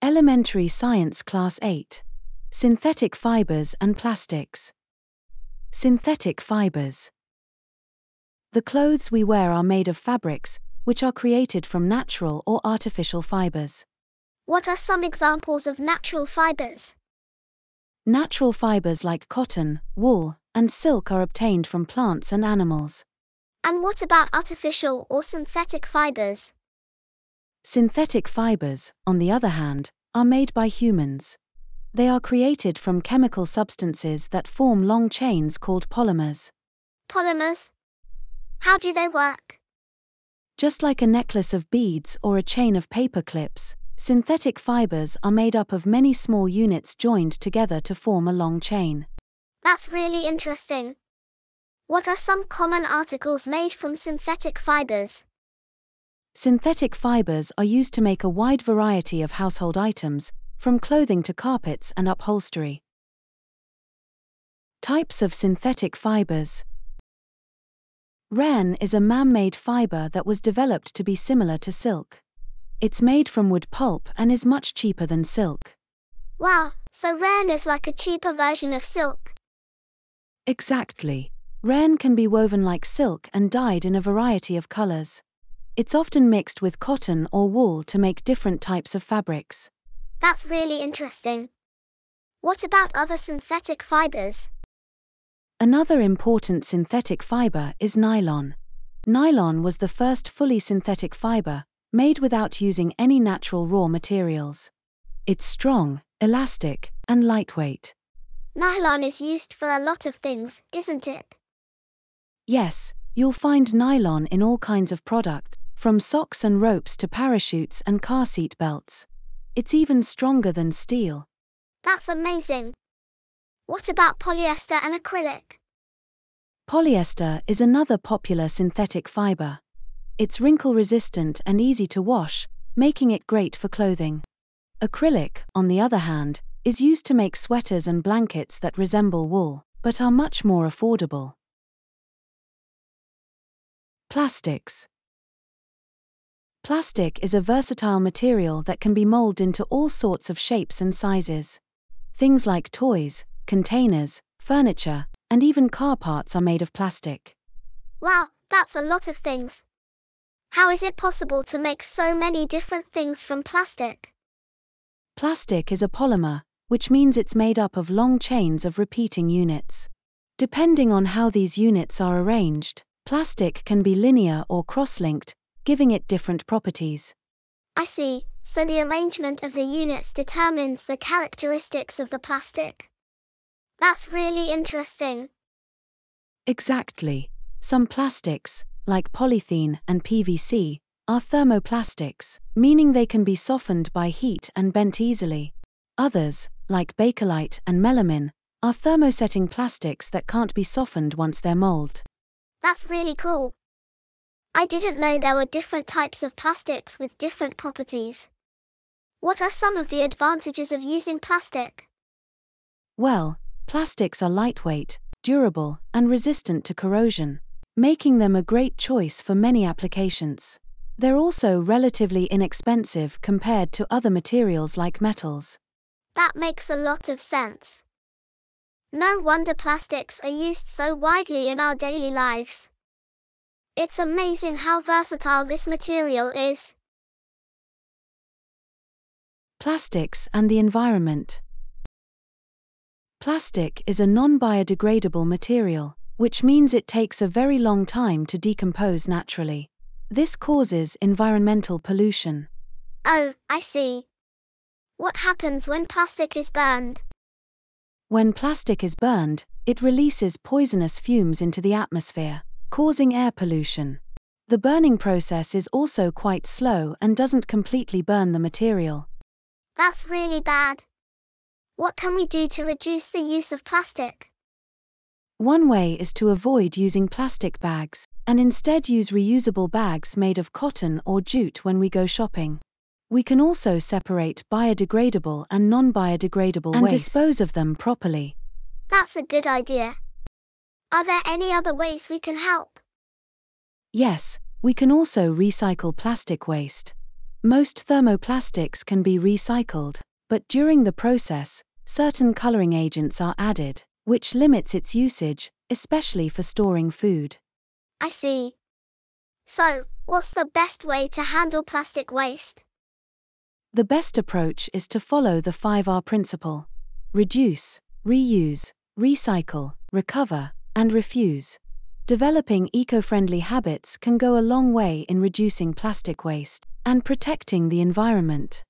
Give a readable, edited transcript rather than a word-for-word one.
Elementary Science Class 8. Synthetic Fibers and Plastics. Synthetic fibers. The clothes we wear are made of fabrics, which are created from natural or artificial fibers. What are some examples of natural fibers? Natural fibers like cotton, wool, and silk are obtained from plants and animals. And what about artificial or synthetic fibers? Synthetic fibers, on the other hand, are made by humans. They are created from chemical substances that form long chains called polymers. Polymers? How do they work? Just like a necklace of beads or a chain of paper clips, synthetic fibers are made up of many small units joined together to form a long chain. That's really interesting. What are some common articles made from synthetic fibers? Synthetic fibers are used to make a wide variety of household items, from clothing to carpets and upholstery. Types of synthetic fibers. Rayon is a man-made fiber that was developed to be similar to silk. It's made from wood pulp and is much cheaper than silk. Wow, so rayon is like a cheaper version of silk. Exactly. Rayon can be woven like silk and dyed in a variety of colors. It's often mixed with cotton or wool to make different types of fabrics. That's really interesting. What about other synthetic fibers? Another important synthetic fiber is nylon. Nylon was the first fully synthetic fiber, made without using any natural raw materials. It's strong, elastic, and lightweight. Nylon is used for a lot of things, isn't it? Yes, you'll find nylon in all kinds of products, from socks and ropes to parachutes and car seat belts. It's even stronger than steel. That's amazing. What about polyester and acrylic? Polyester is another popular synthetic fiber. It's wrinkle-resistant and easy to wash, making it great for clothing. Acrylic, on the other hand, is used to make sweaters and blankets that resemble wool, but are much more affordable. Plastics. Plastic is a versatile material that can be molded into all sorts of shapes and sizes. Things like toys, containers, furniture, and even car parts are made of plastic. Wow, that's a lot of things. How is it possible to make so many different things from plastic? Plastic is a polymer, which means it's made up of long chains of repeating units. Depending on how these units are arranged, plastic can be linear or cross-linked, giving it different properties. I see, so the arrangement of the units determines the characteristics of the plastic. That's really interesting. Exactly. Some plastics, like polythene and PVC, are thermoplastics, meaning they can be softened by heat and bent easily. Others, like bakelite and melamine, are thermosetting plastics that can't be softened once they're molded. That's really cool. I didn't know there were different types of plastics with different properties. What are some of the advantages of using plastic? Well, plastics are lightweight, durable, and resistant to corrosion, making them a great choice for many applications. They're also relatively inexpensive compared to other materials like metals. That makes a lot of sense. No wonder plastics are used so widely in our daily lives. It's amazing how versatile this material is. Plastics and the environment. Plastic is a non-biodegradable material, which means it takes a very long time to decompose naturally. This causes environmental pollution. Oh, I see. What happens when plastic is burned? When plastic is burned, it releases poisonous fumes into the atmosphere, causing air pollution. The burning process is also quite slow and doesn't completely burn the material. That's really bad. What can we do to reduce the use of plastic? One way is to avoid using plastic bags, and instead use reusable bags made of cotton or jute when we go shopping. We can also separate biodegradable and non-biodegradable waste and dispose of them properly. That's a good idea. Are there any other ways we can help? Yes, we can also recycle plastic waste. Most thermoplastics can be recycled, but during the process, certain coloring agents are added, which limits its usage, especially for storing food. I see. So, what's the best way to handle plastic waste? The best approach is to follow the 5R principle: reduce, reuse, recycle, recover, and refuse. Developing eco-friendly habits can go a long way in reducing plastic waste and protecting the environment.